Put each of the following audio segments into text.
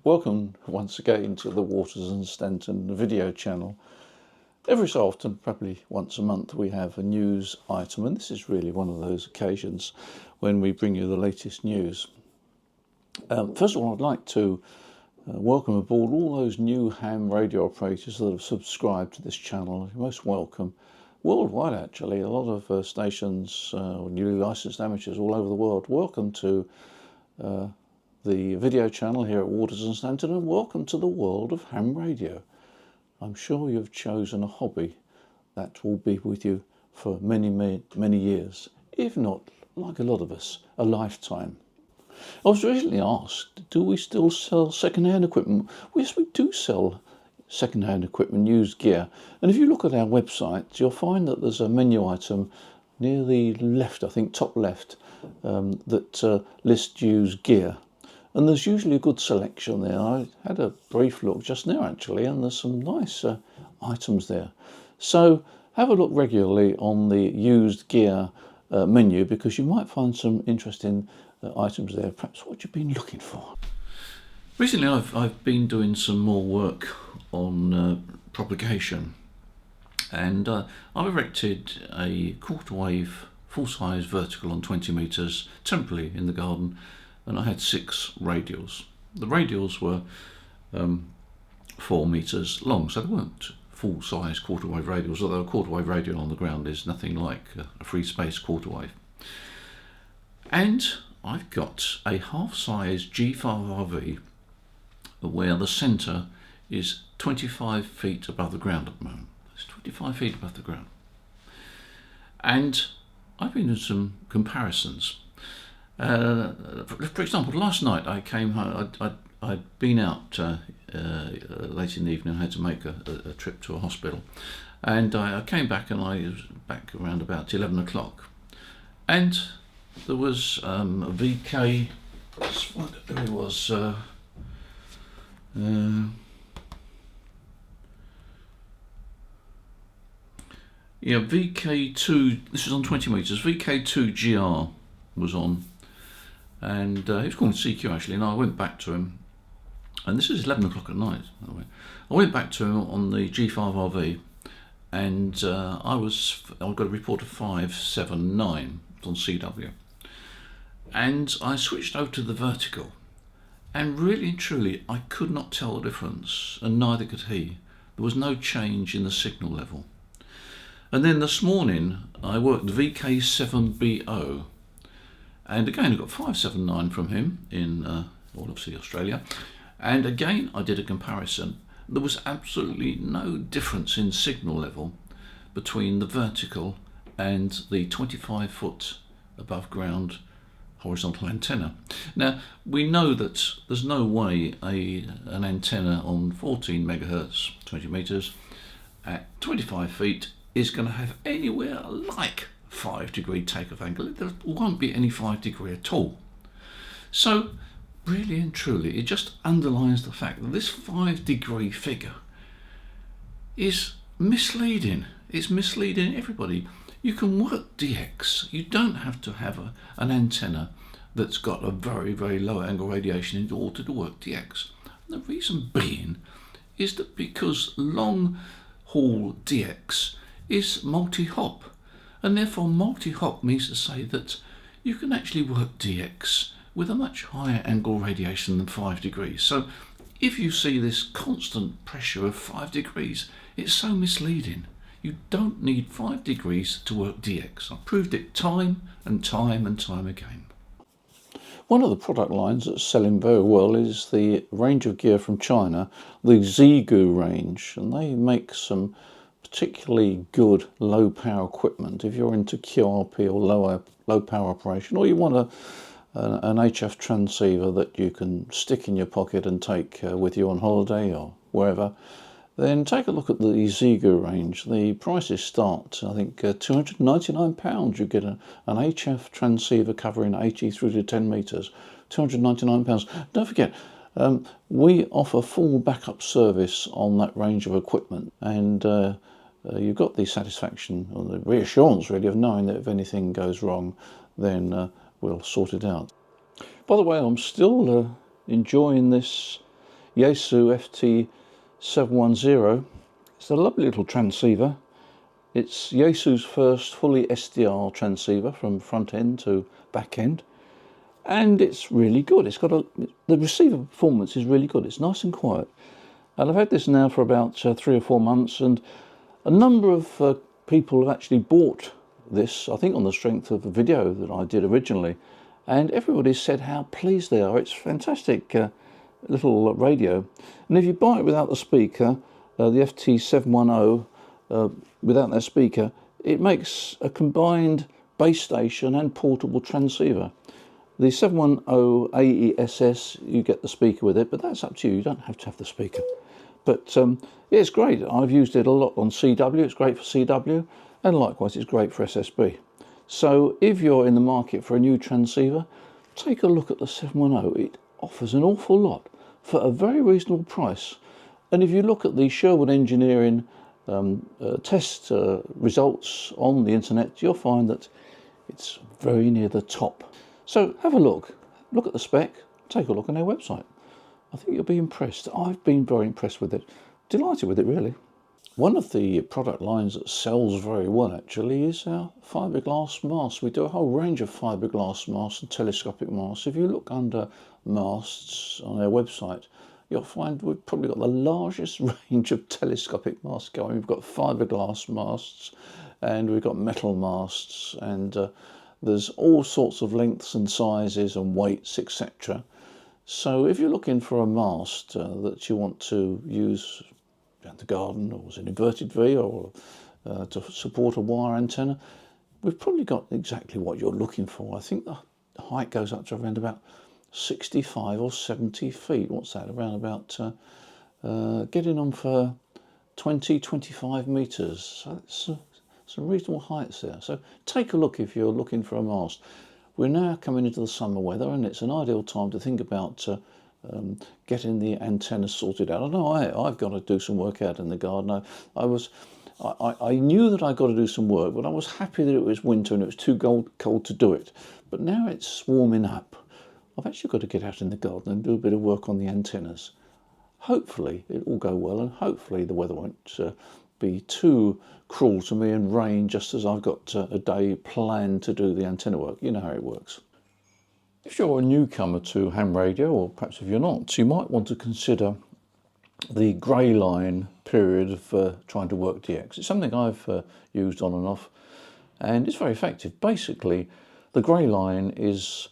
Welcome once again to the Waters and Stanton video channel. Every so often, probably once a month, we have a news item, and this is really one of those occasions when we bring you the latest news. First of all, I'd like to welcome aboard all those new ham radio operators that have subscribed to this channel. You're most welcome. Worldwide, actually, a lot of stations, newly licensed amateurs all over the world. Welcome to the video channel here at Waters and Stanton, and welcome to the world of ham radio. I'm sure you've chosen a hobby that will be with you for many, many years, if not, like a lot of us, a lifetime. I was recently asked, do we still sell second-hand equipment? Well, yes, we do sell second-hand equipment, used gear. And if you look at our website, you'll find that there's a menu item near the left, I think top left, that lists used gear. And there's usually a good selection there. I had a brief look just now, actually, and there's some nice items there. So have a look regularly on the used gear menu, because you might find some interesting items there, perhaps what you've been looking for. Recently I've been doing some more work on propagation, and I've erected a quarter wave full-size vertical on 20 metres temporarily in the garden, and I had 6 radials. The radials were 4 metres long, so they weren't full-size quarter wave radials, although a quarter wave radial on the ground is nothing like a free space quarter wave. And I've got a half-size G5RV where the centre is 25 feet above the ground at the moment. It's 25 feet above the ground. And I've been doing some comparisons. For example, last night I came home, I'd been out late in the evening. I had to make a trip to a hospital, and I came back, and I was back around about 11 o'clock, and there was a VK, it was VK2, this was on 20 metres, VK2GR was on, and he was calling CQ actually, and I went back to him, and this is 11 o'clock at night, by the way. I went back to him on the G5RV, and I got a report of 579 on CW, and I switched over to the vertical, and really and truly I could not tell the difference, and neither could he. There was no change in the signal level. And then this morning I worked VK7BO, and again I got 579 from him in obviously Australia, and again I did a comparison. There was absolutely no difference in signal level between the vertical and the 25 foot above ground horizontal antenna. Now we know that there's no way an antenna on 14 megahertz, 20 meters at 25 feet is going to have anywhere like 5-degree takeoff angle. There won't be any 5-degree at all. So really and truly it just underlines the fact that this 5-degree figure is misleading. It's misleading everybody. You can work DX. You don't have to have an antenna that's got a very, very low angle radiation in order to work DX. And the reason being is that because long haul DX is multi-hop, and therefore multi-hop means to say that you can actually work DX with a much higher angle radiation than 5 degrees. So if you see this constant pressure of 5 degrees, it's so misleading. You don't need 5 degrees to work DX. I've proved it time and time and time again. One of the product lines that's selling very well is the range of gear from China, the Zigu range, and they make some particularly good low power equipment if you're into QRP or low power operation, or you want an HF transceiver that you can stick in your pocket and take with you on holiday or wherever. Then take a look at the Zigu range. The prices start, I think, £299. You get an HF transceiver covering 80 through to 10 metres, £299. Don't forget, we offer full backup service on that range of equipment, and you've got the satisfaction or the reassurance really of knowing that if anything goes wrong, then we'll sort it out. By the way, I'm still enjoying this Yaesu FT710. It's a lovely little transceiver. It's Yaesu's first fully SDR transceiver from front end to back end, and it's really good. It's got the receiver performance is really good. It's nice and quiet, and I've had this now for about 3 or 4 months, and a number of people have actually bought this, I think on the strength of a video that I did originally, and everybody said how pleased they are. It's fantastic little radio, and if you buy it without the speaker, the FT710, without that speaker, it makes a combined base station and portable transceiver. The 710 AESS, you get the speaker with it, but that's up to you. You don't have to have the speaker. But yeah, it's great. I've used it a lot on CW. It's great for CW, and likewise it's great for SSB. So if you're in the market for a new transceiver, take a look at the 710. It offers an awful lot for a very reasonable price. And if you look at the Sherwood Engineering test results on the internet, you'll find that it's very near the top. So have a look at the spec, take a look on their website. I think you'll be impressed. I've been very impressed with it, delighted with it really. One of the product lines that sells very well actually is our fiberglass masts. We do a whole range of fiberglass masts and telescopic masts. If you look under masts on our website, you'll find we've probably got the largest range of telescopic masts going. We've got fiberglass masts, and we've got metal masts, and there's all sorts of lengths and sizes and weights, etc. So if you're looking for a mast that you want to use around the garden, or as an inverted V, or to support a wire antenna, we've probably got exactly what you're looking for. I think the height goes up to around about 65 or 70 feet. What's that? Around about getting on for 20-25 meters. So it's some reasonable heights there. So take a look if you're looking for a mast. We're now coming into the summer weather, and it's an ideal time to think about getting the antenna sorted out. I know I've got to do some work out in the garden. I knew that I got to do some work, but I was happy that it was winter and it was too cold to do it. But now it's warming up. I've actually got to get out in the garden and do a bit of work on the antennas. Hopefully it will go well, and hopefully the weather won't be too cruel to me and rain just as I've got a day planned to do the antenna work. You know how it works. If you're a newcomer to ham radio, or perhaps if you're not, you might want to consider the grey line period of trying to work DX. It's something I've used on and off, and it's very effective. Basically, the grey line is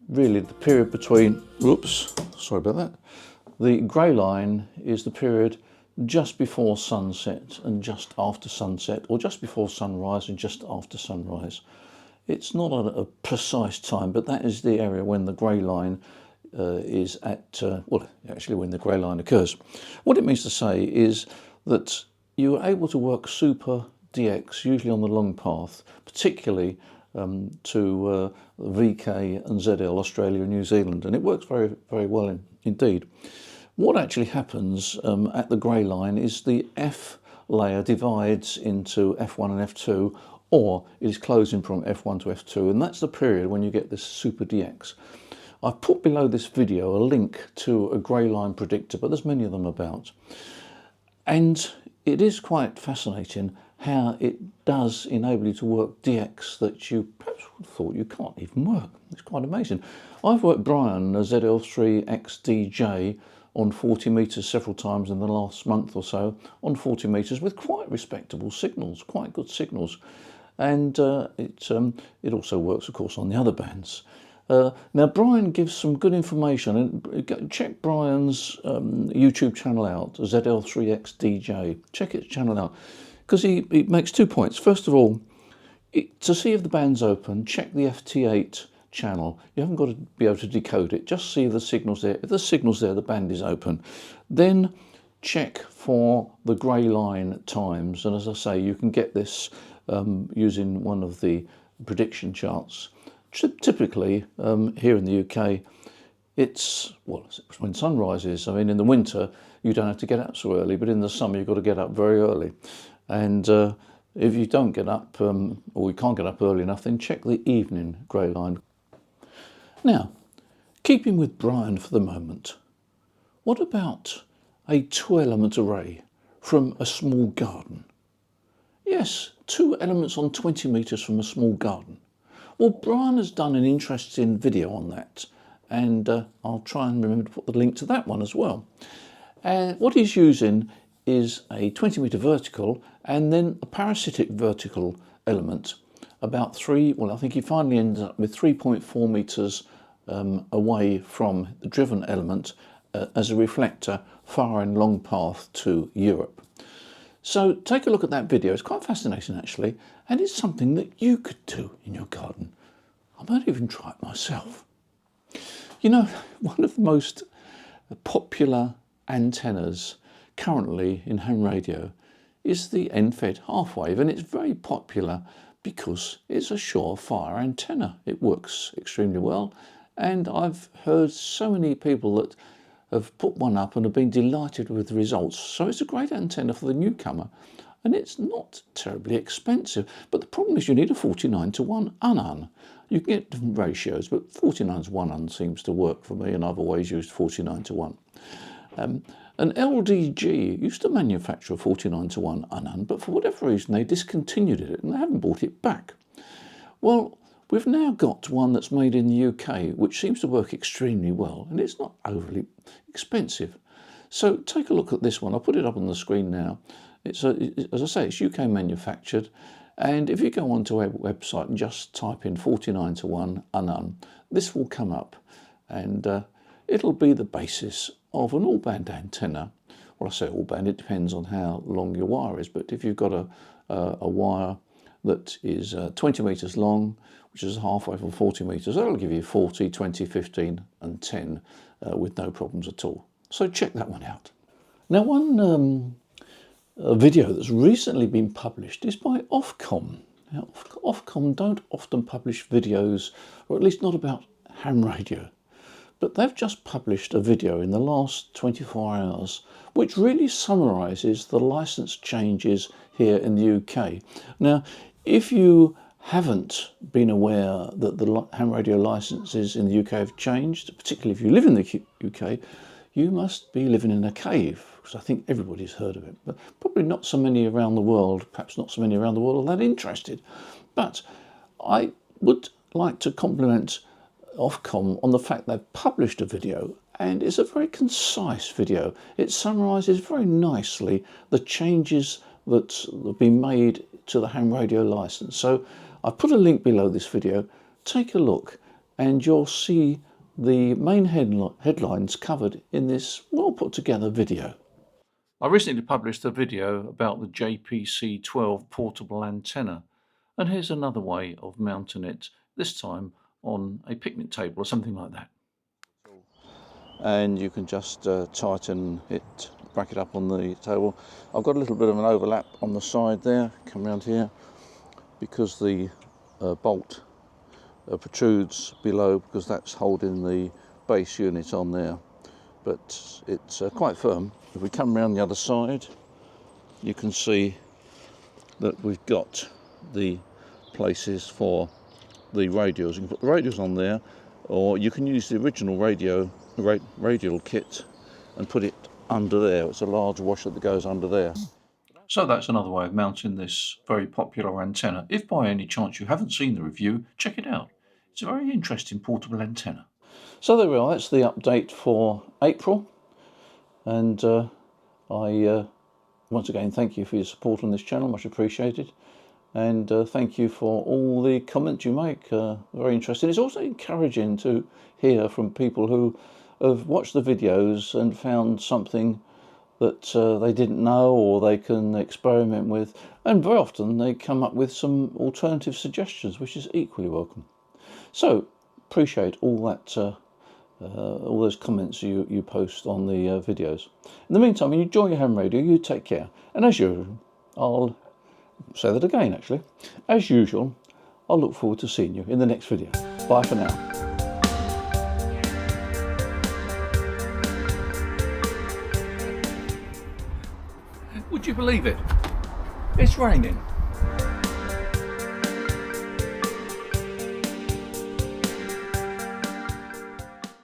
really the period between, oops, sorry about that. The grey line is the period just before sunset and just after sunset, or just before sunrise and just after sunrise. It's not a precise time, but that is the area when the grey line is at, well, actually when the grey line occurs. What it means to say is that you are able to work super DX, usually on the long path, particularly to VK and ZL, Australia and New Zealand, and it works very, very well indeed. What actually happens at the grey line is the F layer divides into F1 and F2, or it is closing from F1 to F2, and that's the period when you get this super DX. I've put below this video a link to a grey line predictor, but there's many of them about. And it is quite fascinating how it does enable you to work DX that you perhaps would have thought you can't even work. It's quite amazing. I've worked Brian, a ZL3XDJ, on 40 metres several times in the last month or so, on 40 metres with quite respectable signals, quite good signals. And it also works, of course, on the other bands. Now, Brian gives some good information, and check Brian's YouTube channel out, ZL3XDJ. Check his channel out, because he makes 2 points. First of all, to see if the band's open, check the FT8 channel. You haven't got to be able to decode it, just see if the signal's there. If the signal's there, the band is open. Then check for the grey line times, and as I say, you can get this using one of the prediction charts. Typically, here in the UK, it's when sun rises. I mean, in the winter, you don't have to get up so early, but in the summer, you've got to get up very early. And if you don't get up, or you can't get up early enough, then check the evening grey line. Now, keeping with Brian for the moment, what about a 2-element array from a small garden? Yes, 2 elements on 20 metres from a small garden. Well, Brian has done an interesting video on that, and I'll try and remember to put the link to that one as well. And what he's using is a 20 metre vertical and then a parasitic vertical element about I think he finally ended up with 3.4 metres away from the driven element as a reflector firing long path to Europe. So take a look at that video. It's quite fascinating actually, and it's something that you could do in your garden. I might even try it myself. You know, one of the most popular antennas currently in ham radio is the Nfed half-wave, and it's very popular because it's a surefire antenna. It works extremely well, and I've heard so many people that have put one up and have been delighted with the results. So it's a great antenna for the newcomer, and it's not terribly expensive. But the problem is you need a 49:1 un. You can get different ratios, but 49:1 un seems to work for me, and I've always used 49:1. And LDG used to manufacture a 49:1 un, but for whatever reason they discontinued it and they haven't bought it back. Well, we've now got one that's made in the UK, which seems to work extremely well, and it's not overly expensive. So take a look at this one. I'll put it up on the screen now. As I say, it's UK manufactured, and if you go onto our website and just type in 49:1 un, this will come up, and it'll be the basis of an all-band antenna. Well, I say all-band, it depends on how long your wire is, but if you've got a wire that is 20 metres long, which is halfway from 40 metres, that'll give you 40, 20, 15 and 10 with no problems at all. So check that one out. Now, one video that's recently been published is by Ofcom. Now, Ofcom don't often publish videos, or at least not about ham radio. But they've just published a video in the last 24 hours which really summarises the licence changes here in the UK. Now, if you haven't been aware that the ham radio licences in the UK have changed, particularly if you live in the UK, you must be living in a cave, because I think everybody's heard of it, but probably not so many around the world, perhaps not so many around the world are that interested. But I would like to compliment Ofcom on the fact they've published a video, and it's a very concise video. It summarises very nicely the changes that have been made to the ham radio licence. So I've put a link below this video. Take a look and you'll see the main headlines covered in this well put together video. I recently published a video about the JPC12 portable antenna, and here's another way of mounting it, this time on a picnic table or something like that. And you can just tighten it, bracket up on the table. I've got a little bit of an overlap on the side there, come around here, because the bolt protrudes below, because that's holding the base unit on there. But it's quite firm. If we come around the other side, you can see that we've got the places for the radials. You can put the radials on there, or you can use the original radial kit and put it under there. It's a large washer that goes under there. So that's another way of mounting this very popular antenna. If by any chance you haven't seen the review, check it out. It's a very interesting portable antenna. So there we are, that's the update for April, and I once again thank you for your support on this channel, much appreciated. And thank you for all the comments you make, very interesting. It's also encouraging to hear from people who have watched the videos and found something that they didn't know or they can experiment with, and very often they come up with some alternative suggestions, which is equally welcome. So appreciate all that, all those comments you post on the videos. In the meantime, when you enjoy your ham radio, you take care, and as usual, I'll say that again actually. As usual, I'll look forward to seeing you in the next video. Bye for now. Would you believe it? It's raining.